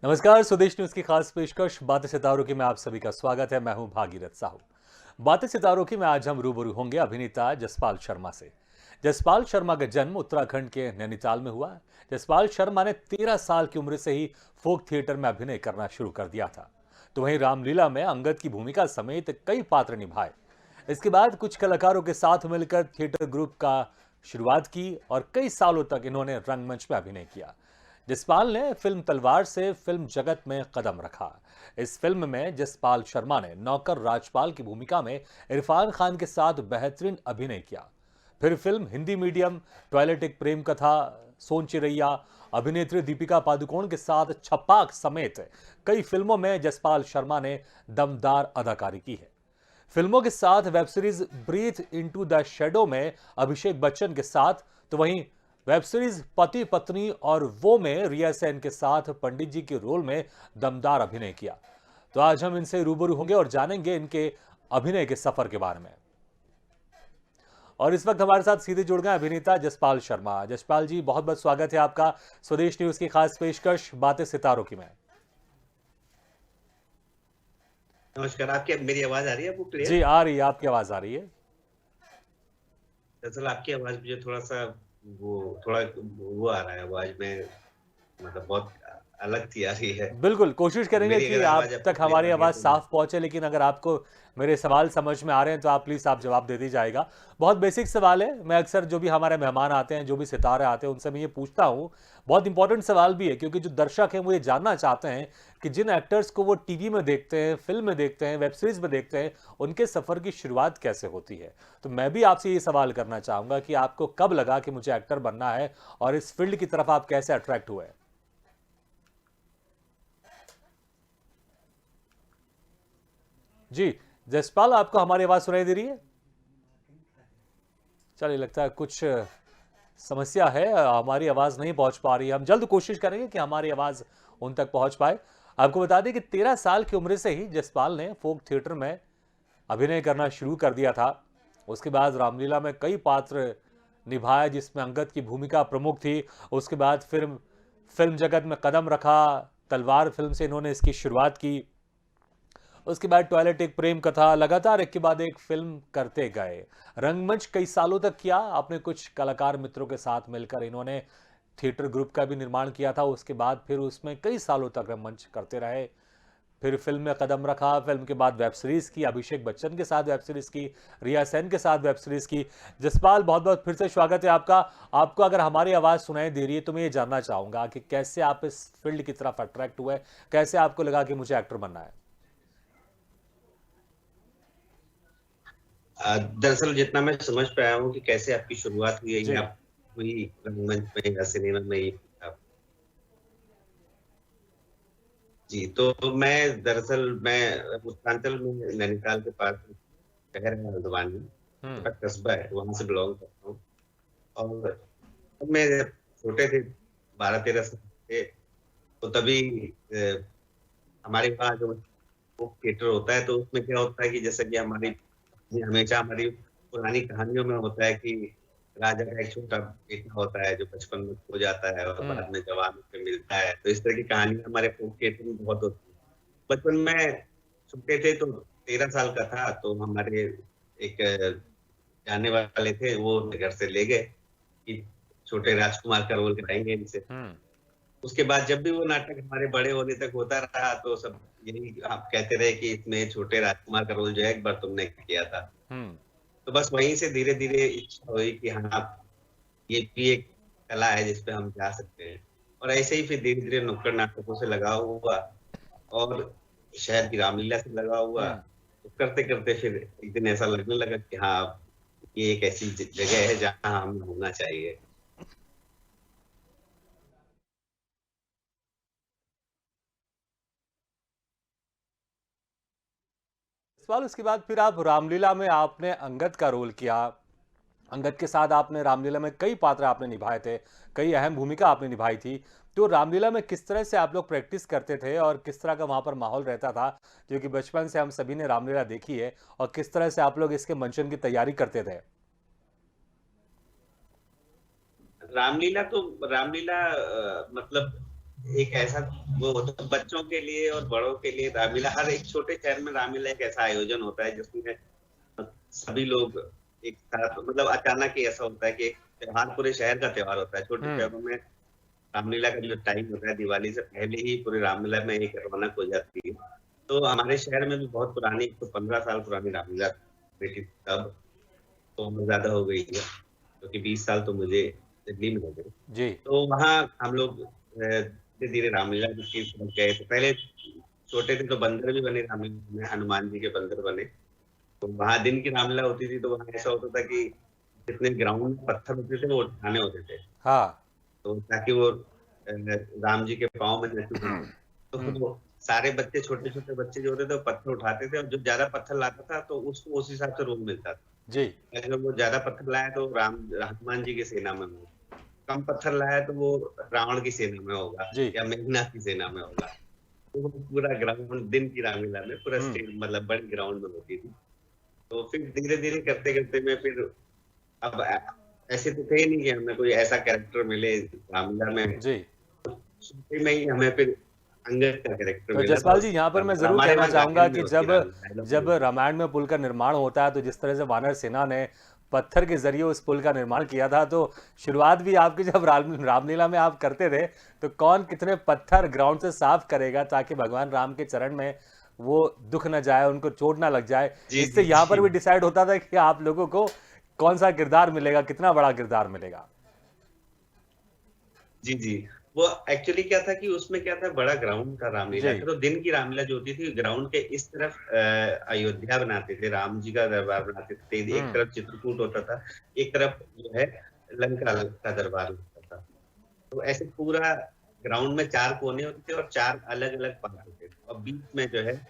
नमस्कार, स्वदेश न्यूज की खास पेशकश बातें सितारों की में आप सभी का स्वागत है। मैं हूं भागीरथ साहू। बातें सितारों की में आज हम रूबरू होंगे अभिनेता जसपाल शर्मा से। जसपाल शर्मा का जन्म उत्तराखंड के नैनीताल में हुआ। जसपाल शर्मा ने 13 साल की उम्र से ही फोक थिएटर में अभिनय करना शुरू कर दिया था। तो वहीं रामलीला में अंगद की भूमिका समेत कई पात्र निभाए। इसके बाद कुछ कलाकारों के साथ मिलकर थिएटर ग्रुप का शुरुआत की और कई सालों तक इन्होंने रंगमंच में अभिनय किया। जसपाल ने फिल्म तलवार से फिल्म जगत में कदम रखा। इस फिल्म में जसपाल शर्मा ने नौकर राजपाल की भूमिका में इरफान खान के साथ बेहतरीन अभिनय किया। फिर फिल्म हिंदी मीडियम, टॉयलेट एक प्रेम कथा, सोन चिरैया, अभिनेत्री दीपिका पादुकोण के साथ छपाक समेत कई फिल्मों में जसपाल शर्मा ने दमदार अदाकारी की है। फिल्मों के साथ web series breathe into the shadow में अभिषेक बच्चन के साथ, तो वहीं वेब सीरीज पति पत्नी और वो में रिया सेन के साथ पंडित जी के रोल में दमदार अभिनय किया। तो आज हम इनसे रूबरू होंगे और जानेंगे इनके अभिनय के सफर के बारे में। और इस वक्त हमारे साथ सीधे जुड़ गए अभिनेता जसपाल शर्मा। जसपाल जी, बहुत बहुत स्वागत है आपका स्वदेश न्यूज की खास पेशकश बातें सितारों की में। नमस्कार। आपकी मेरी आवाज आ रही है आपको जी, क्लियर? आ रही है, आपकी आवाज आ रही है। दरअसल आपकी आवाज मुझे थोड़ा आ रहा है आवाज में, मतलब बहुत अलग सी आ रही है। बिल्कुल, कोशिश तो करेंगे मेरी कि अगर आप आवाज आपको तक क्लियर हमारी आ रही है आवाज़ तो मैं साफ पहुंचे, लेकिन अगर आपको मेरे सवाल समझ में आ रहे हैं तो आप प्लीज़ आप जवाब दे दीजिएगा। बहुत बेसिक सवाल है। मैं अक्सर जो भी हमारे मेहमान आते हैं, जो भी सितारे आते हैं, उनसे मैं ये पूछता हूँ। बहुत इंपॉर्टेंट सवाल भी है, क्योंकि जो दर्शक हैं वो ये जानना चाहते हैं कि जिन एक्टर्स को वो टीवी में देखते हैं, फिल्म में देखते हैं, वेब सीरीज़ में देखते हैं, उनके सफ़र की शुरुआत कैसे होती है। तो मैं भी आपसे ये सवाल करना चाहूँगा कि आपको कब लगा कि मुझे एक्टर बनना है और इस फील्ड की तरफ आप कैसे अट्रैक्ट हुए? जी, जसपाल, आपको हमारी आवाज़ सुनाई दे रही है? चलिए, लगता है कुछ समस्या है, हमारी आवाज़ नहीं पहुंच पा रही है। हम जल्द कोशिश करेंगे कि हमारी आवाज़ उन तक पहुंच पाए। आपको बता दें कि 13 साल की उम्र से ही जसपाल ने फोक थिएटर में अभिनय करना शुरू कर दिया था। उसके बाद रामलीला में कई पात्र निभाए, जिसमें अंगद की भूमिका प्रमुख थी। उसके बाद फिल्म फिल्म जगत में कदम रखा। तलवार फिल्म से इन्होंने इसकी शुरुआत की। उसके बाद टॉयलेट एक प्रेम कथा, लगातार एक के बाद एक फिल्म करते गए। रंगमंच कई सालों तक किया। अपने कुछ कलाकार मित्रों के साथ मिलकर इन्होंने थिएटर ग्रुप का भी निर्माण किया था। उसके बाद फिर उसमें कई सालों तक रंगमंच करते रहे। फिर फिल्म में कदम रखा। फिल्म के बाद वेब सीरीज की, अभिषेक बच्चन के साथ वेब सीरीज की, रिया सेन के साथ वेब सीरीज की। जसपाल, बहुत बहुत फिर से स्वागत है आपका। आपको अगर हमारी आवाज़ सुनाई दे रही है तो मैं ये जानना चाहूंगा कि कैसे आप इस फील्ड की तरफ अट्रैक्ट हुए, कैसे आपको लगा कि मुझे एक्टर बनना है। दरअसल जितना मैं समझ पाया हूँ कि कैसे आपकी शुरुआत हुई है, जी। या हुई रंगमंच में या सिनेमा में ही। जी, तो मैं उत्तरांचल में नैनीताल के पास शहर है हल्द्वानी, हम्म। छोटा कस्बा है, वहां से बिलोंग करता हूँ। और तब मैं जब छोटे थे, 12-13 साल थे, तो तभी हमारे वहाँ जो वो थिएटर होता है, तो उसमें क्या होता है कि जैसे कि हमेशा हमारी पुरानी कहानियों में होता है कि राजा का एक छोटा बेटा होता है जो बचपन में खो जाता है और हम्म। बाद में जवान होकर मिलता है। तो इस तरह की कहानियां हमारे फोक थिएटर में बहुत होती है। बचपन में छोटे थे तो 13 साल का था, तो हमारे एक जानने वाले थे, वो घर से ले गए कि छोटे राजकुमार का रोल कराएंगे इनसे। हम्म। उसके बाद जब भी वो नाटक हमारे बड़े होने तक होता रहा, तो सब यही आप कहते रहे कि इसमें छोटे राजकुमार का रोल जो है एक बार तुमने किया था। हम्म। तो बस वहीं से धीरे धीरे इच्छा हुई कि हाँ, ये भी एक कला है जिसपे हम जा सकते हैं। और ऐसे ही फिर धीरे धीरे नुक्कड़ नाटकों से लगाव हुआ और शहर की रामलीला से लगाव हुआ। हम्म। तो करते करते फिर एक दिन ऐसा लगने लगा कि हाँ, ये एक ऐसी जगह है जहाँ हमें होना चाहिए। सवाल, उसके बाद फिर आप रामलीला में आपने अंगद का रोल किया। अंगद के साथ आपने रामलीला में कई पात्र आपने निभाए थे, कई अहम भूमिका आपने निभाई थी। तो रामलीला में किस तरह से आप लोग प्रैक्टिस करते थे और किस तरह का वहां पर माहौल रहता था, क्योंकि बचपन से हम सभी ने रामलीला देखी है, और किस तरह से आप लोग इसके मंचन की तैयारी करते थे? रामलीला मतलब एक ऐसा वो होता है बच्चों के लिए और बड़ों के लिए। रामलीला हर एक छोटे शहर में रामलीला एक ऐसा आयोजन होता है जिसमें सभी लोग एक साथ, मतलब अचानक ही ऐसा होता है कि एक त्योहार पूरे शहर का त्योहार होता है। छोटे हम्म। शहरों में रामलीला का जो टाइम होता है दिवाली से पहले ही पूरे रामलीला में एक रौनक हो जाती है। तो हमारे शहर में भी बहुत पुरानी, 115 साल पुरानी रामलीला बेटी तब तो उम्र ज्यादा हो गई है, क्योंकि 20 साल तो मुझे दिल्ली में हो गए। जी। तो वहाँ हम लोग धीरे धीरे रामलीला की तरफ गए। तो पहले छोटे थे तो बंदर भी बने रामलीला में, हनुमान जी के बंदर बने। तो वहाँ दिन की रामलीला होती थी, तो वहाँ ऐसा होता था कि जितने ग्राउंड में पत्थर होते थे वो उठाने होते थे, हाँ। तो ताकि वो राम जी के पाँव में न चुभे। तो हम्म। वो सारे बच्चे, छोटे छोटे बच्चे जो होते थे वो पत्थर उठाते थे, और जो ज्यादा पत्थर लाता था तो उसको उस हिसाब से रोल मिलता था। जी। अगर वो ज्यादा पत्थर लाया तो हनुमान जी की सेना में होगा, कम पत्थर लाया तो वो रावण की सेना में होगा जी। या मेघनाथ की सेना में होगा। तो वो पूरा ग्राउंड दिन की रामलीला में पूरा हम्म। स्टेज, मतलब बड़ी ग्राउंड में होती थी। तो फिर धीरे धीरे करते करते मैं फिर अब ऐसे तो थे नहीं कि हमें कोई ऐसा कैरेक्टर मिले रामलीला में। जी। शुरू में ही हमें फिर अंगद का कैरेक्टर तो मिला था जसपाल जी उस यहाँ पर मैं और ज़रूर हमारे कहना वहाँ चाहूँगा गायन में कि होती जब रामलीला, डायलॉग में जब होती। रामायण में पुल का निर्माण होता है तो जिस तरह से वानर सेना ने पत्थर के जरिए उस पुल का निर्माण किया था, तो शुरुआत भी आपकी जब रामलीला में आप करते थे, तो कौन कितने पत्थर ग्राउंड से साफ करेगा ताकि भगवान राम के चरण में वो दुख न जाए, उनको चोट ना लग जाए। जी इससे जी यहाँ पर जी भी डिसाइड होता था कि आप लोगों को कौन सा किरदार मिलेगा, कितना बड़ा किरदार मिलेगा। जी जी। वो एक्चुअली क्या था कि उसमें क्या था, बड़ा ग्राउंड था रामलीला जी। का। तो दिन की रामलीला जो होती थी ग्राउंड के इस तरफ अयोध्या बनाते थे, राम जी का दरबार बनाते थे, एक हम्म। तरफ चित्रकूट होता था, एक तरफ जो है लंका का दरबार होता था। तो ऐसे पूरा ग्राउंड में 4 कोने होते थे और 4 अलग अलग पार्ट होते थे, और बीच में जो है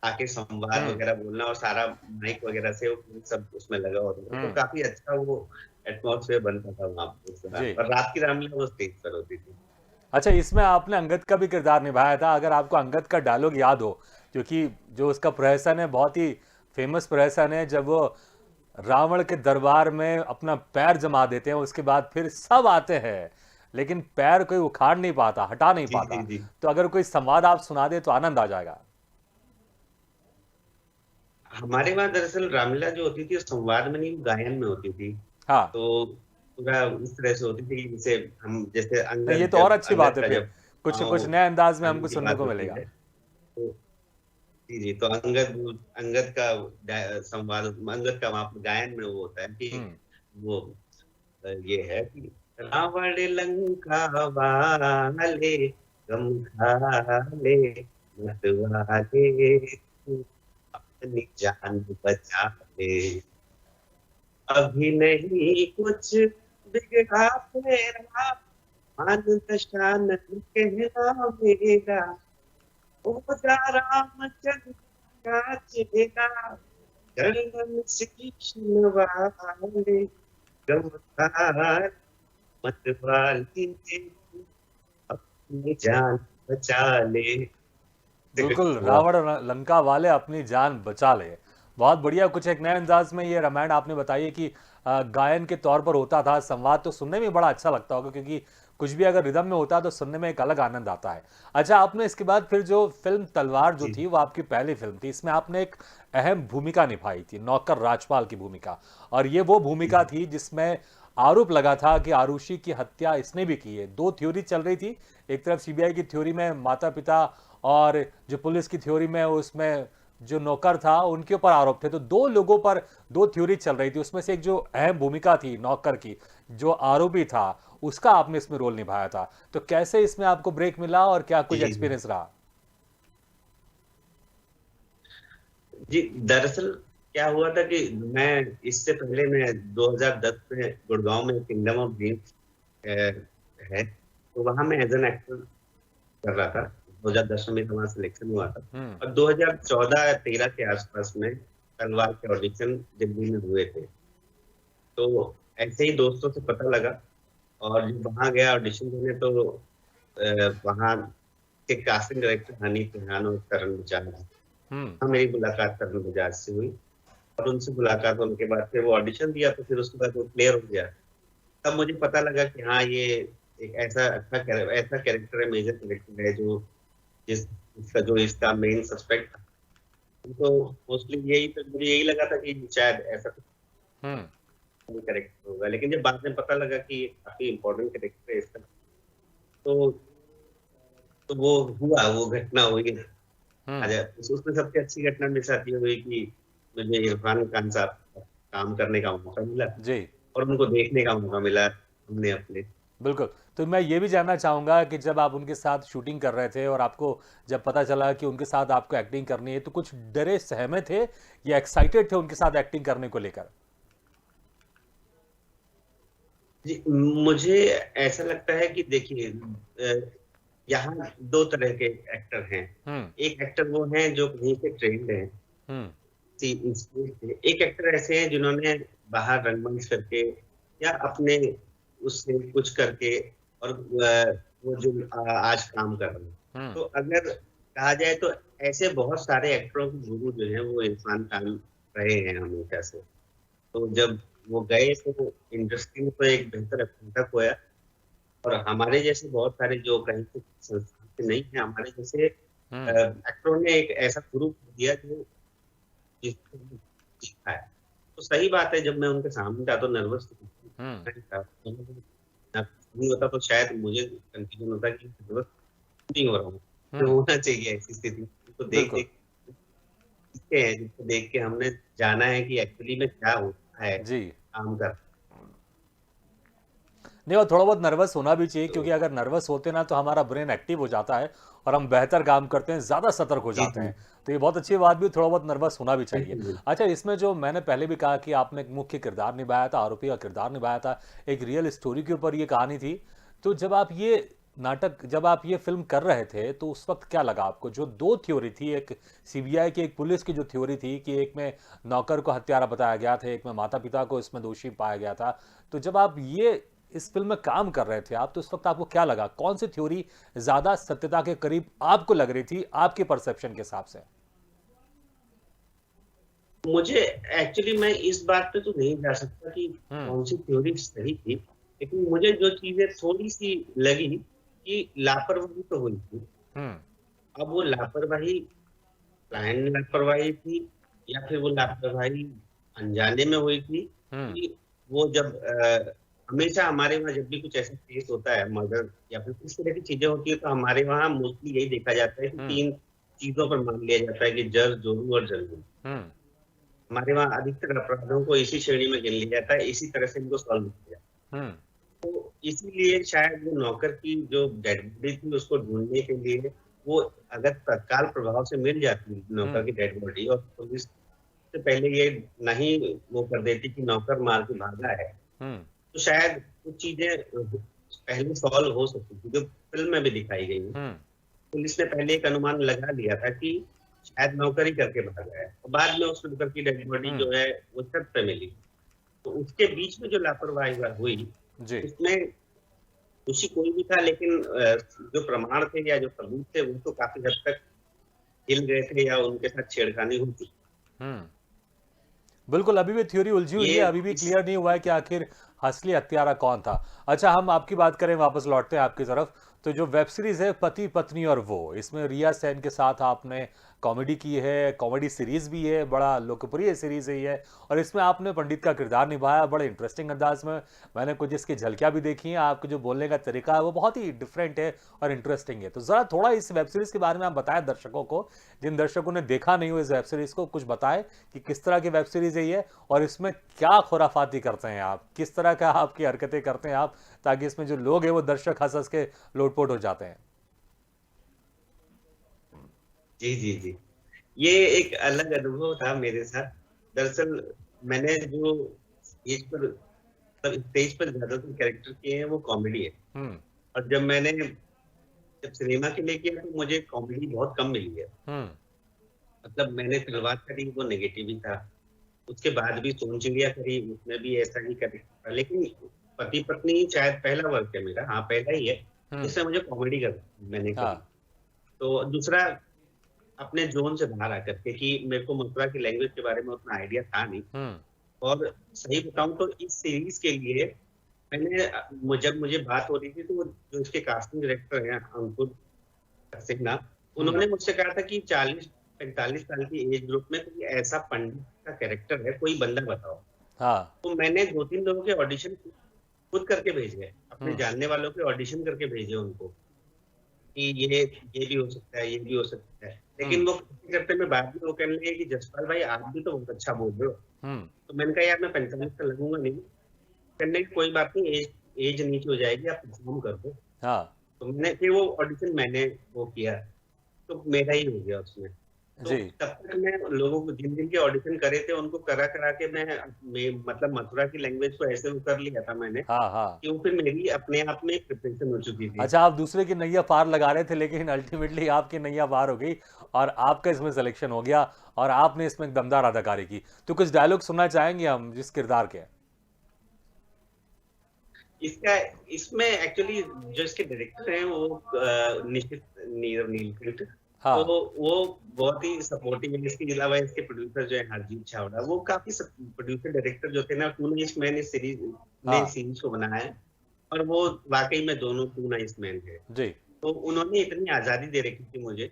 आके संवाद हम्म। वगैरह बोलना, और सारा माइक वगैरह से वो सब उसमें लगा होता था। तो हम्म। काफी अच्छा वो एटमॉस्फेयर बनता था वहां पे उस दौरान। जी। और रात की रामलीला वो स्टेज पर होती थी। अच्छा, इसमें आपने अंगद का भी किरदार निभाया था। अगर आपको अंगद का डायलॉग याद हो, क्योंकि जो उसका प्रहसन है बहुत ही फेमस प्रहसन है, जब वो रावण के दरबार में अपना पैर जमा देते हैं, उसके बाद फिर सब आते हैं लेकिन पैर कोई उखाड़ नहीं पाता, हटा नहीं जी पाता। जी जी। तो अगर कोई संवाद आप सुना दे तो आनंद आ जाएगा। हमारे वहाँ दरअसल रामलीला जो होती थी वो संवाद में नहीं, गायन में होती थी। हाँ। तो पूरा उस तरह से होती थी कि जैसे हम, जैसे नहीं, ये अंगद, तो और जब अच्छी बात अंगद है का फिर। जब कुछ पाँव कुछ नए अंदाज में उठाने हमको की सुनने बात को होती मिलेगा। है, तो जी जी, तो अंगद का संवाद, अंगद का वहाँ पर गायन में वो होता है कि हम्म। वो ये है कि रावण लंका वाले गम खाले मत वाले अपनी जान बचा ले, अभी नहीं कुछ बिगड़ा तेरा, मान दशानन कहना मेरा, ओ जा रामचंद्र का चेला, चरणन शीश नवाले, गमखार मत वाली अपनी जान बचा ले। बिल्कुल, हुआ। रावण लंका वाले अपनी जान बचा ले। बहुत बढ़िया, कुछ एक नए अंदाज में ये रामायण आपने बताई कि गायन के तौर पर होता था। संवाद तो सुनने में बड़ा अच्छा लगता होगा, क्योंकि कुछ भी अगर रिदम में होता है तो सुनने में एक अलग आनंद आता है। अच्छा, आपने इसके बाद फिर जो फिल्म तलवार जो जी थी वो आपकी पहली फिल्म थी। इसमें आपने एक अहम भूमिका निभाई थी, नौकर राजपाल की भूमिका। और ये वो भूमिका जी थी जिसमें आरोप लगा था कि आरुषि की हत्या इसने भी की है। दो थ्योरी चल रही थी। एक तरफ सीबीआई की थ्योरी में माता पिता, और जो पुलिस की थ्योरी में उसमें जो नौकर था उनके ऊपर आरोप थे। तो दो लोगों पर दो थ्योरी चल रही थी। उसमें से एक जो अहम भूमिका थी नौकर की, जो आरोपी था, उसका आपने इसमें रोल निभाया था। तो कैसे इसमें आपको ब्रेक मिला और क्या कुछ जी जी एक्सपीरियंस रहा? जी। दरअसल क्या हुआ था कि मैं इससे पहले मैं 2010 में गुड़गांव में किंगडम ऑफ ड्रीम्स है, तो वहां मैं एज एन एक्टर कर रहा था। 2010 में मेरा वहां सिलेक्शन हुआ था, हम्म। और 2014-13 के आसपास में तलवार के ऑडिशन दिल्ली में हुए थे। तो ऐसे ही दोस्तों से पता लगा, और जब वहां गया ऑडिशन देने, तो वहां के कास्टिंग डायरेक्टर हनी तिहान और करण बजाज, हम्म। हाँ, मेरी मुलाकात करण बजाज से हुई। और उनसे मुलाकात होने के बाद फिर वो ऑडिशन दिया, तो फिर उसके बाद वो क्लियर हो गया। तब मुझे पता लगा कि हाँ, ये एक ऐसा कैरेक्टर है, मेजर कैरेक्टर है जो जिसका जो इसका मेन सस्पेक्ट था। तो मोस्टली यही तो मुझे यही लगा था कि शायद ऐसा हम्म। कुछ कैरेक्टर होगा, लेकिन जब बाद में पता लगा कि ये काफी इम्पोर्टेंट कैरेक्टर है इसका, तो वो हुआ, वो घटना हुई। हम्म। अच्छा, उसमें सबसे अच्छी घटना मेरे साथ ये हुई कि मुझे इरफान खान साहब का काम करने का मौका मिला जी। और उनको देखने का मौका मिला हमने अपने। बिल्कुल। तो मैं ये भी जानना चाहूँगा कि जब आप उनके साथ शूटिंग कर रहे थे और आपको जब पता चला कि उनके साथ आपको एक्टिंग करनी है, तो कुछ डरे सहमे थे या एक्साइटेड थे उनके साथ एक्टिंग करने को लेकर? जी, मुझे ऐसा लगता है कि देखिए, यहाँ 2 तरह के एक्टर हैं। हुँ। एक एक्टर वो हैं जो कहीं से ट्रेन्ड हैं, हुँ। किसी इंस्टीट्यूट से। एक एक्टर ऐसे हैं जिन्होंने बाहर रंगमंच करके या अपने उससे कुछ करके और वो जो आज काम कर रहे हैं। हुँ। तो अगर कहा जाए तो ऐसे बहुत सारे एक्टरों के गुरु जो हैं वो इरफान खान रहे हैं हमेशा से। तो जब वो गए तो इंडस्ट्री में तो एक बेहतर घटक हुआ और हमारे जैसे बहुत सारे जो कहीं से संस्थान से नहीं है, हमारे जैसे हुँ। एक्टरों ने एक ऐसा गुरु दिया जो जिसको सीखा है। तो सही बात है, जब मैं उनके सामने था तो नर्वस हुँ। नहीं था। नहीं होता तो शायद मुझे कंफ्यूजन होता कि नर्वस नहीं हो रहा हूँ। तो हुँ। होना चाहिए ऐसी स्थिति में। तो बिल्कुल। देख-देख सीखते हैं, जिसको देख के हमने जाना है कि एक्चुअली में क्या होता है जी। काम का। नहीं, और थोड़ा बहुत नर्वस होना भी चाहिए, तो क्योंकि अगर नर्वस होते ना तो हमारा ब्रेन एक्टिव हो जाता है और हम बेहतर काम करते हैं, ज़्यादा सतर्क हो जी, जाते जी। हैं। तो ये बहुत अच्छी बात भी, थोड़ा बहुत नर्वस होना भी चाहिए। बिल्कुल, बिल्कुल। अच्छा, इसमें जो मैंने पहले भी कहा कि आपने एक मुख्य किरदार निभाया था, आरोपी का किरदार निभाया था, एक रियल स्टोरी के ऊपर ये कहानी थी। तो जब आप ये फ़िल्म कर रहे थे, तो उस वक़्त क्या लगा आपको? जो 2 थ्योरी थी, एक सीबीआई की, एक पुलिस की जो थ्योरी थी कि एक में नौकर को हत्यारा बताया गया था, एक में माता-पिता को इसमें दोषी पाया गया था। तो जब आप ये इस फ़िल्म में काम कर रहे थे आप, तो उस वक़्त आपको क्या लगा? कौन-सी थ्योरी ज़्यादा सत्यता के करीब आपको लग रही थी, आपके परसेप्शन के हिसाब से? मुझे एक्चुअली मैं इस बात पे तो नहीं जा सकता कि हुँ। कौन-सी थ्योरी सही थी, लेकिन मुझे जो चीज़ें थोड़ी-सी लगी कि लापरवाही तो हुई थी। हुँ। अब वो लापरवाही प्लान्ड लापरवाही थी या फिर वो लापरवाही अनजाने में हुई थी हुँ। कि वो जब हमेशा हमारे वहाँ जब भी कुछ ऐसा केस होता है, मर्डर या फिर इस तरह की चीज़ें होती हैं, तो हमारे वहाँ मोस्टली यही देखा जाता है कि हुँ। 3 चीज़ों पर मान लिया जाता है कि जर, जोरू और जल्दी। हुँ। हमारे वहाँ अधिकतर अपराधों को इसी श्रेणी में गिन लिया जाता है, इसी तरह से इनको सॉल्व किया जाता है। हुँ। तो इसीलिए शायद वो नौकर की जो डेड बॉडी थी उसको ढूँढने के लिए वो अगर तत्काल प्रभाव से मिल जाती हुँ। नौकर की डेड बॉडी और पुलिस से पहले ये नहीं वो कर देती कि नौकर मार के भागा है, हुँ। तो शायद कुछ चीज़ें पहले सॉल्व हो सकती थी, जो फ़िल्म में भी दिखाई गई है। हुँ। पुलिस ने पहले एक अनुमान लगा लिया था कि शायद नौकर ही करके भागा है और बाद में उस नौकर की डेड बॉडी हुँ। जो है वो छत पे मिली। तो उसके बीच में जो लापरवाही हुई, जी। उसमें दोषी कोई भी था, लेकिन जो प्रमाण थे या जो सबूत थे वो तो काफ़ी हद तक हिल गए थे या उनके साथ छेड़खानी हुई थी। हुँ। बिल्कुल, अभी भी थ्योरी उलझी हुई है, ये अभी भी इस क्लियर नहीं हुआ है कि आखिर असली हत्यारा कौन था। अच्छा, हम आपकी बात करें, वापस लौटते हैं आपकी तरफ, तो जो वेब सीरीज़ है पति-पत्नी और वो, इसमें रिया सेन के साथ आपने कॉमेडी की है, कॉमेडी सीरीज़ भी है, बड़ा लोकप्रिय सीरीज़ है ये, और इसमें आपने पंडित का किरदार निभाया बड़े इंटरेस्टिंग अंदाज़ में। मैंने कुछ इसकी झलकियाँ भी देखी हैं, आपके जो बोलने का तरीका है वो बहुत ही डिफरेंट है और इंटरेस्टिंग है। तो ज़रा थोड़ा इस वेब सीरीज़ के बारे में आप बताएँ दर्शकों को, जिन दर्शकों ने देखा नहीं हो इस वेब सीरीज़ को, कुछ बताएँ कि किस तरह की वेब सीरीज़ है ये और इसमें क्या खुराफाती करते हैं आप? किस तरह का आपकी हरकतें करते हैं आप, ताकि इसमें जो लोग हैं वो दर्शक हँस-हँस के लोटपोट हो जाते हैं? जी, जी, जी। ये एक अलग अनुभव था मेरे साथ। दरअसल मैंने जो स्टेज पर ज़्यादातर कैरेक्टर किए हैं वो कॉमेडी है हुँ। और जब सिनेमा के लिए किया तो मुझे कॉमेडी बहुत कम मिली है। हुँ। मतलब मैंने फिल्मात करी वो नेगेटिव ही था। उसके बाद भी सोन चिड़िया करी, उसमें भी ऐसा ही कैरेक्टर था। लेकिन पति-पत्नी शायद पहला वर्क है मेरा, हाँ, पहला ही है, हुँ। जिसमें मुझे कॉमेडी मैंने करी। हाँ। तो दूसरा अपने ज़ोन से बाहर आकर के कि मेरे को मथुरा की लैंग्वेज के बारे में उतना आइडिया था नहीं हुँ। और सही बताऊँ तो इस सीरीज़ के लिए जब मुझे बात हो रही थी तो वो जो इसके कास्टिंग डायरेक्टर हैं अंकुर सक्सेना, हम्म। उन्होंने मुझसे कहा था कि 40-45 साल की एज ग्रुप में कोई ऐसा पंडित का कैरेक्टर है, कोई बंदा बताओ। हाँ। तो मैंने 2-3 लोगों के ऑडिशन खुद करके भेजे, अपने हम्म। जानने वालों के ऑडिशन करके भेजे उनको कि ये भी हो सकता है, ये भी हो सकता है। हम्म। लेकिन वो करते में बाद में वो कहने लगे कि जसपाल भाई आप भी तो बहुत अच्छा बोल रहे हो। हम्म। तो मैंने कहा यार मैं 45 का लगूंगा नहीं। कहने लगे कोई बात नहीं, एज एज नीचे हो जाएगी, आप परफॉर्म कर दो। हाँ। तो फिर वो ऑडिशन मैंने वो किया, तो मेरा ही हो गया उसमें। तो जी। तब तक मैं लोगों को जिन-जिन के ऑडिशन करे थे उनको करा-करा के मैं मतलब मथुरा की लैंग्वेज को ऐसे वो कर लिया था मैंने, हाँ। हाँ। कि वो फिर मेरी अपने आप में प्रिपरेशन हो चुकी थी। अच्छा, आप दूसरे की नैया पार लगा रहे थे, लेकिन अल्टीमेटली आपकी नैया पार हो गई और आपका इसमें सिलेक्शन हो गया और आपने इसमें एक दमदार अदाकारी की। तो कुछ डायलॉग सुनना चाहेंगे हम जिस किरदार के? इसका इसमें एक्चुअली जो इसके डायरेक्टर हैं वो निशित नीलकंठ, तो हाँ। वो बहुत ही सपोर्टिव है। इसके अलावा इसके प्रोड्यूसर जो है हरजीत छावड़ा, वो काफी प्रोड्यूसर डायरेक्टर जो थे ना, टू नाइस मैन इस हाँ। सीरीज को बनाया है, और वो वाकई में दोनों टू नाइस मैन थे। जी। तो उन्होंने इतनी आजादी दे रखी थी मुझे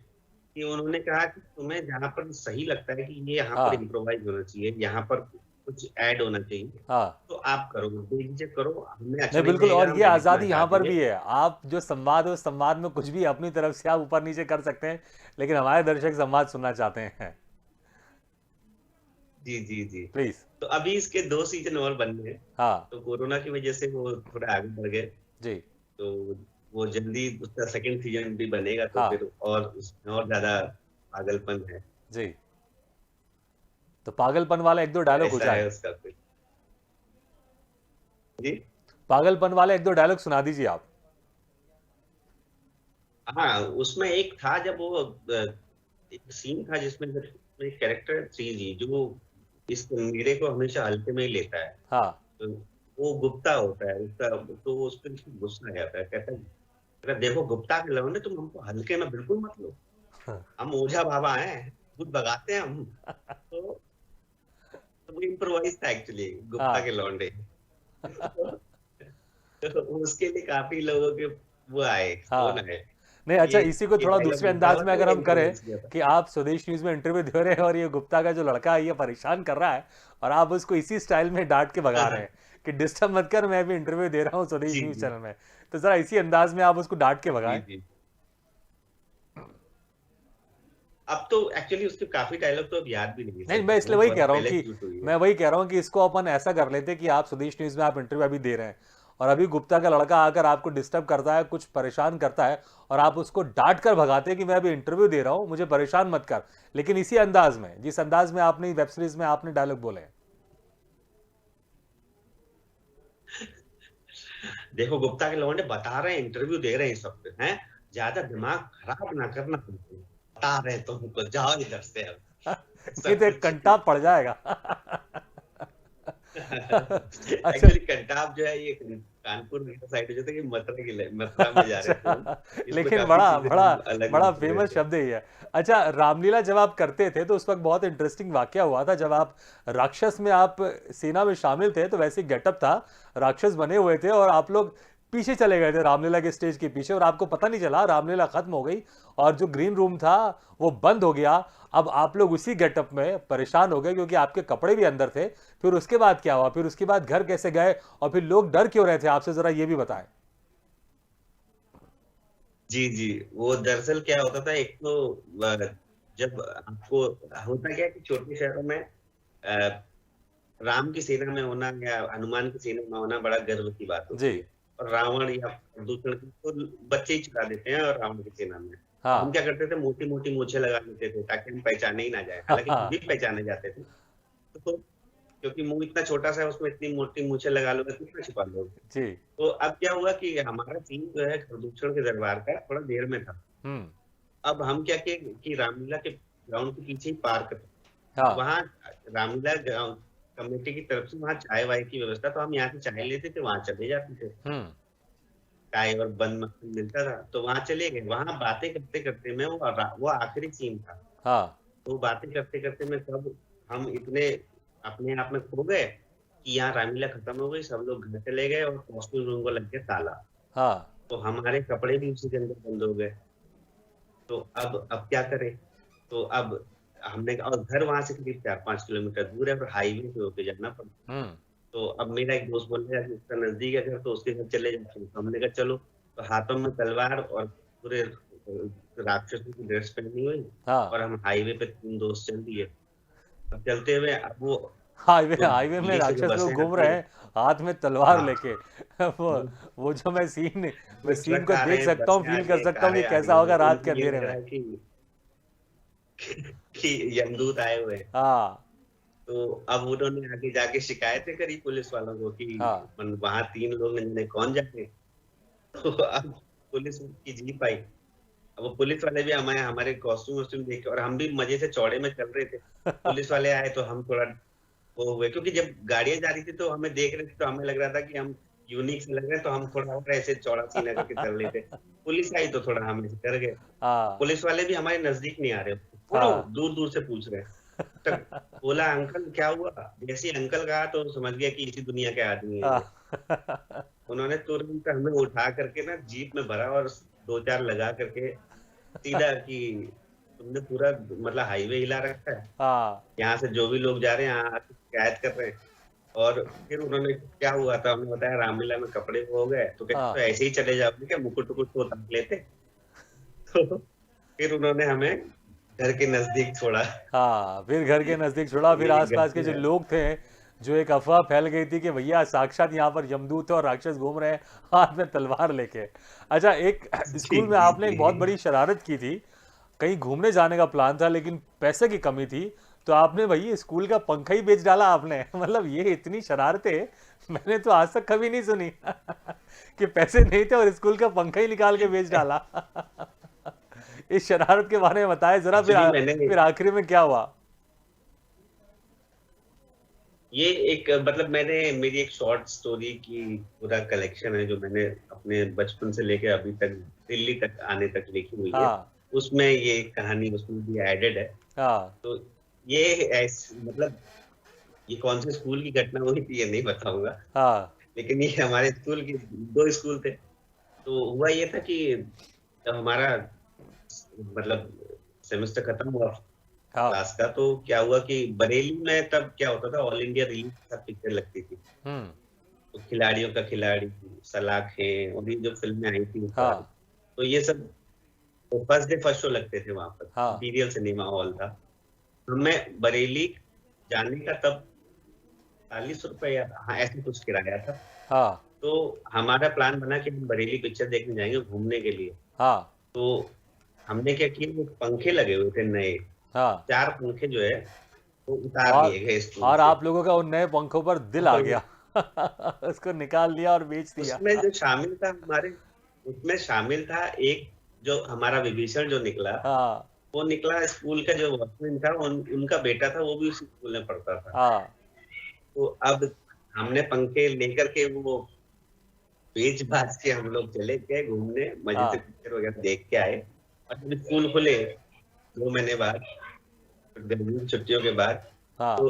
कि उन्होंने कहा कि तुम्हें जहां पर सही लगता है कि ये यहाँ पर हाँ। इम्प्रोवाइज होना चाहिए, यहाँ पर कुछ ऐड होना चाहिए, हाँ। तो आप करो, बेझिझक करो, हमें अच्छा नहीं, नहीं बिल्कुल, और लगेगा, ये हम एडिट में आज़ादी हटा यहाँ पर देंगे। भी है। आप जो संवाद है, उस संवाद में कुछ भी अपनी तरफ से आप ऊपर-नीचे कर सकते हैं, लेकिन हमारे दर्शक संवाद सुनना चाहते हैं। जी, जी, जी। प्लीज़। तो अभी इसके 2 सीज़न और बनने हैं, हाँ। तो कोरोना की वजह से वो थोड़ा आगे बढ़ गए, जी। तो वो जल्दी उसका सेकंड सीज़न भी बनेगा, तो हाँ। फिर और उसमें और ज़्यादा पागलपन है। जी। तो पागलपन वाला 1-2 तो डायलॉग हो ऐसा जाए। है उसका फिर। जी? पागलपन वाले 1-2 डायलॉग सुना दीजिए आप। हाँ, उसमें एक था जब वो एक सीन था जिसमें एक कैरेक्टर है 3G जो इस मीरे को हमेशा हल्के में ही लेता है। हाँ। तो वो गुप्ता होता है उसका, तो उस पे गुस्सा आ जाता है, कहता है अगर देखो गुप्ता के लौंडे तुम हमको हल्के में बिल्कुल मत लो, हम ओझा बाबा हैं, भूत भगाते हैं हम। तो वो इम्प्रोवाइज था एक्चुअली गुप्ता हाँ। के लौंडे। तो उसके लिए काफी लोगों के वो आए, फोन हाँ। आए, नहीं, अच्छा, ये इसी को ये थोड़ा डायलॉग दूसरे लिखा अंदाज हुआ में था, अगर ये हम करें इम्प्रोवाइज किया था। कि आप स्वदेश न्यूज़ में इंटरव्यू दे रहे हैं और ये गुप्ता का जो लड़का है ये परेशान कर रहा है और आप उसको इसी स्टाइल में डांट के भगा रहे हैं कि डिस्टर्ब मत कर, मैं भी इंटरव्यू दे रहा हूँ स्वदेश जी, न्यूज़ जी, चैनल में। तो ज़रा इसी अंदाज में आप उसको डांट के जी, भगाएं। जी। अब तो एक्चुअली उसके काफ़ी डायलॉग तो अब याद भी नहीं है, नहीं, सच मैं इसलिए बताऊँ, वही कह बहुत रहा हूँ पहले कि शूट हुई है। मैं वही कह रहा हूँ कि इसको अपन ऐसा कर लेते कि आप स्वदेश न्यूज़ में आप इंटरव्यू अभी दे रहे हैं और अभी गुप्ता का लड़का आकर आपको डिस्टर्ब करता है, कुछ परेशान करता है और आप उसको डांट कर भगाते हैं कि मैं अभी इंटरव्यू दे रहा हूँ, मुझे परेशान मत कर। लेकिन इसी अंदाज में, जिस अंदाज में आपने वेब सीरीज में आपने डायलॉग बोले हैं। देखो गुप्ता के लौंडे बता रहे हैं, इंटरव्यू दे रहे हैं सब पे, हैं? ज़्यादा दिमाग खराब ना करना तुमको। बता रहे हैं तुमको, जाओ इधर से अब। ऐसा नहीं तो एक कुछ। कंटाप पड़ जाएगा। अच्छा। एक्चुअली कंटाप जो है ये कानपुर साइड जो था, ये मथुरा में जा रहे थे हम। अच्छा, इसमें लेकिन काफ़ी बड़ा चीज़ें बड़ा हम अलग बड़ा निकल रहे फेमस थे। शब्द है ये। अच्छा, रामलीला जब आप करते थे तो उस वक्त बहुत इंटरेस्टिंग वाकया हुआ था जब आप राक्षस में आप सेना में शामिल थे, तो वैसे गेटअप था, राक्षस बने हुए थे और आप लोग पीछे चले गए थे रामलीला के स्टेज के पीछे और आपको पता नहीं चला, रामलीला खत्म हो गई और जो ग्रीन रूम था वो बंद हो गया। अब आप लोग उसी गेटअप में परेशान हो गए क्योंकि आपके कपड़े भी अंदर थे। फिर उसके बाद क्या हुआ? फिर उसके बाद घर कैसे गए और फिर लोग डर क्यों रहे थे आपसे, जरा ये भी बताएं। जी, जी। वो दरअसल क्या होता था, एक तो जब आपको होता क्या है कि छोटे शहरों में राम की सेना में होना या हनुमान की सेना में होना बड़ा गर्व की बात जी। होती है, और रावण या प्रदूषण को बच्चे ही चला देते हैं और रावण की सेना में। तो हम हाँ। क्या करते थे, मोटी मोटी मूछें लगा लेते थे ताकि हम पहचाने ही ना जाए, हालांकि फिर भी पहचाने जाते थे। तो क्योंकि मुंह इतना छोटा सा है, उसमें इतनी मोटी मूछें लगा लोगे तो कितना छुपा लोगे। जी। तो अब क्या हुआ कि हमारा सीन जो है प्रदूषण के दरबार का थोड़ा देर में था। हम्म। अब हम क्या किए कि रामलीला के ग्राउंड के पीछे ही पार्क था, हाँ। वहाँ रामलीला ग्राउंड कमेटी की तरफ से वहाँ चाय वाय की व्यवस्था, तो हम यहाँ से चाय लेते थे, वहाँ चले जाते थे, हम्म। चाय और बन मक्खन मिलता था, तो वहाँ चले गए। वहाँ बातें करते करते में वो आखिरी सीन था, हाँ। तो बातें करते करते में कब हम इतने अपने आप में खो गए कि यहाँ रामलीला खत्म हो गई, सब लोग घर चले गए और कॉस्ट्यूम रूम को लग गया ताला। हाँ, तो हमारे कपड़े भी उसी के अंदर बंद हो गए। तो अब क्या करें? तो अब हमने और घर वहाँ से करीब 4-5 किलोमीटर दूर है और हाईवे पे होके जाना पड़ता। हम्म, तो अब मेरा एक दोस्त बोल रहा है कि उसका नज़दीक है घर, तो उसके घर चले जाते हैं। तो हमने कहा चलो, तो हाथों में तलवार और पूरे राक्षसों की ड्रेस पहनी हुई हाँ, और हम हाईवे पे 3 दोस्त चल दिए। अब चलते हुए अब वो हाईवे जो हाईवे में दिल्ली से जो राक्षस बसें लोग घूम आती रहे हैं, हैं हाथ में तलवार हाँ, लेके। वो वो जो मैं जो सीन ट्रक को आ रहे देख हैं, सकता हूँ, बसें आ फील रही कर हैं, सकता हूँ कि कारें आ रही कैसा हैं, होगा तो रात के उनको ये अंधेरे लग रहा में। है कि यमदूत आए हुए हैं। हाँ, तो अब उन्होंने आगे जाके शिकायतें करी पुलिस वालों को कि हाँ, वहां 3 लोग ने, जिन्हें कौन जाने। तो अब पुलिस की जीप आई। अब वो पुलिस वाले भी हमें हमारे कॉस्ट्यूम वॉस्ट्यूम देख के, और हम भी मजे से चौड़े में चल रहे थे। पुलिस वाले आए तो हम थोड़ा वो हुए, क्योंकि जब गाड़ियां जा रही थी तो हमें देख रहे थे, तो हमें लग रहा था कि हम यूनिक से लग रहे हैं, तो हम थोड़ा और ऐसे चौड़ा सीना करके चल रहे थे। पुलिस आई तो थोड़ा हम ऐसे डर गए। हाँ, पुलिस वाले भी हमारे नजदीक नहीं आ रहे, थोड़ा हाँ, दूर दूर से पूछ रहे हैं। तक बोला, अंकल क्या हुआ? जैसे ही अंकल कहा तो समझ गया कि इसी दुनिया के आदमी है ये। हाँ, उन्होंने तुरंत हमें उठा करके ना जीप में भरा और 2-4 लगा करके सीधा कि तुमने पूरा मतलब हाईवे हिला रखा है, हाँ, यहाँ से जो भी लोग जा रहे हैं यहाँ आके शिकायत कर रहे हैं। और फिर उन्होंने क्या हुआ था, हमने बताया रामलीला में कपड़े वो हो गए, तो कहते तो हाँ, ऐसे ही चले जाओगे क्या, मुकुट उकुट तो उतार लेते। तो फिर उन्होंने हमें घर के नजदीक छोड़ा। हाँ, फिर घर के नज़दीक छोड़ा, फिर ये आसपास के गलती जो है। लोग थे, जो एक अफवाह फैल गई थी कि भैया साक्षात यहाँ पर यमदूत और राक्षस घूम रहे हैं हाथ में तलवार लेके। अच्छा, एक जी स्कूल में जी आपने एक बहुत जी। बड़ी शरारत की थी, कहीं घूमने जाने का प्लान था लेकिन पैसे की कमी थी, तो आपने भई स्कूल का पंखा ही बेच डाला आपने। मतलब ये इतनी शरारतें मैंने तो आज तक कभी नहीं सुनी कि पैसे नहीं थे और स्कूल का पंखा ही निकाल के बेच डाला। इस शरारत के बारे में बताएं जरा, एक्चुअली मैंने फिर आखिरी में क्या हुआ? ये एक मतलब मैंने मेरी एक शॉर्ट स्टोरी की पूरा कलेक्शन है, जो मैंने अपने बचपन से लेके अभी तक दिल्ली तक आने तक लिखी हुई है। हाँ, उसमें ये कहानी उसमें भी एडेड है। हाँ, तो ये मतलब ये कौन से स्कूल की घटना हुई थी ये नहीं बताऊंगा, हाँ, लेकिन ये हमारे स्कूल की 2 स्कूल थे। तो हुआ ये था कि जब हमारा मतलब सेमेस्टर खत्म हुआ हाँ, क्लास का, तो क्या हुआ कि बरेली में तब क्या होता था, ऑल इंडिया रिलीज का पिक्चर लगती थी। हम्म, तो खिलाड़ियों का खिलाड़ी, सलाखें और ये जो फिल्में आई थी उस बार, हाँ, तो ये सब फर्स्ट डे फर्स्ट शो लगते थे वहां पर। हाँ, इंपीरियल सिनेमा हॉल था। हमें बरेली जाने का तब 40 रुपए या हाँ ऐसे कुछ किराया था। हाँ, तो हमारा प्लान बना कि हम बरेली पिक्चर देखने जाएंगे घूमने के लिए। हाँ, तो हमने क्या किया, वो पंखे लगे हुए थे नए, हाँ, 4 पंखे जो है वो उतार और लिए गए स्कूल और से। आप लोगों का उन नए पंखों पर दिल आ और गया। उसको निकाल लिया और बेच दिया। उसमें जो शामिल था हमारे, उसमें शामिल था एक, जो हमारा विभीषण जो निकला, हाँ, वो निकला स्कूल का जो वॉचमैन था, उनका बेटा था, वो भी उसी स्कूल में पढ़ता था। हाँ, तो अब हमने पंखे लेकर के वो बेच बाच के हम लोग चले गए घूमने, मजे से हाँ, पिक्चर वगैरह देख के आए। और जब स्कूल खुले 2 महीने बाद, गर्मी की छुट्टियों के बाद, हाँ, तो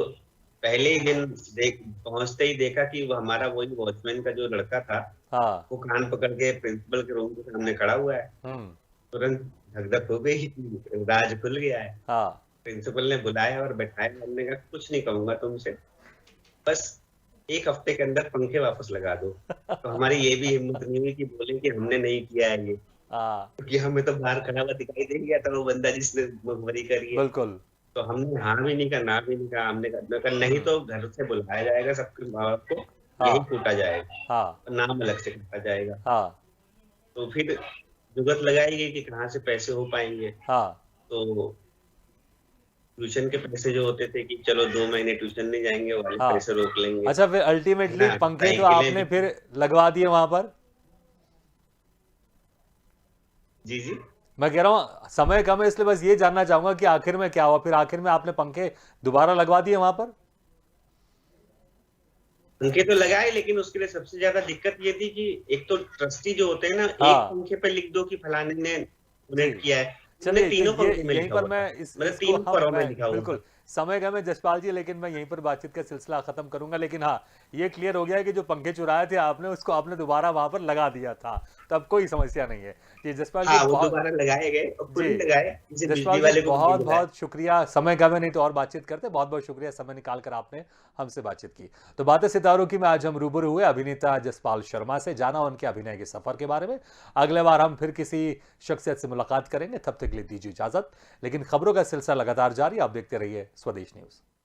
पहले ही दिन देख पहुंचते ही देखा कि वो हमारा वही वॉचमैन का जो लड़का था, हाँ, वो कान पकड़ के प्रिंसिपल के रूम के सामने खड़ा हुआ है। हम्म, तुरंत धक-धक हो गई कि राज खुल गया है। हाँ, प्रिंसिपल ने बुलाया और बैठाया। हमने कहा कुछ नहीं कहूंगा तुमसे, बस 1 हफ्ते के अंदर पंखे वापस लगा दो। तो हमारी ये भी हिम्मत नहीं हुई कि बोले कि हमने नहीं किया है ये, हाँ, क्योंकि हमें तो बाहर खड़ा हुआ दिखाई दे गया था वो बंदा जिसने मुखबरी करी है। बिल्कुल, तो हमने हाँ भी नहीं कहा, ना भी नहीं कहा। मैं कहा नहीं तो घर से बुलाया जाएगा सबके माँ बाप को, यही हाँ, कूटा जाएगा, हाँ, नाम अलग से काटा जाएगा। हाँ, तो फिर जुगत लगाई गई कि कहाँ से पैसे हो पाएंगे। हाँ, तो ट्यूशन के पैसे जो होते थे कि चलो 2 महीने ट्यूशन नहीं जाएंगे, वो वाले हाँ। पैसे रोक लेंगे, अच्छा, फिर है अल्टीमेटली ना। पंखे तो साइकिलें आपने भी, फिर लगवा दिए वहां पर? जी जी। मैं कह रहा हूँ समय कम है, इसलिए बस ये जानना चाहूंगा कि आखिर में क्या हुआ, फिर आखिर में आपने पंखे दोबारा लगवा दिए वहां पर? पंखे तो लगाए, लेकिन उसके लिए सबसे ज्यादा दिक्कत ये थी कि एक तो ट्रस्टी जो होते हैं ना, एक हाँ, पंखे पे लिख दो कि फलाने ने जी, डोनेट किया है, उन्होंने चलिए, तो तीनों ये पंखों में यहीं लिखा पर हुआ मैं था, मतलब इसको 3 परों में मैं लिखा हुआ बिल्कुल था। समय गए में जसपाल जी, लेकिन मैं यहीं पर बातचीत का सिलसिला खत्म करूंगा। लेकिन हाँ, ये क्लियर हो गया है कि जो पंखे चुराए थे आपने, उसको आपने दोबारा वहां पर लगा दिया था, तब कोई समस्या नहीं है। जी जसपाल जी हाँ, वो बहुत, दोबारा लगाए गए और खुद जी ही लगाए, किसी बिजली जसपाल जी वाले को भी नहीं बहुत बुलाया। बहुत शुक्रिया, समय कम है नहीं तो और बातचीत करते। बहुत बहुत शुक्रिया समय निकाल कर आपने हमसे बातचीत की। तो बातें सितारों की में आज हम रूबरू हुए अभिनेता जसपाल शर्मा से, जाना उनके अभिनय के सफर के बारे में। अगले बार हम फिर किसी शख्सियत से मुलाकात करेंगे, तब तक के लिए दीजिए इजाजत। लेकिन खबरों का सिलसिला लगातार जारी, आप देखते रहिए स्वदेश न्यूज।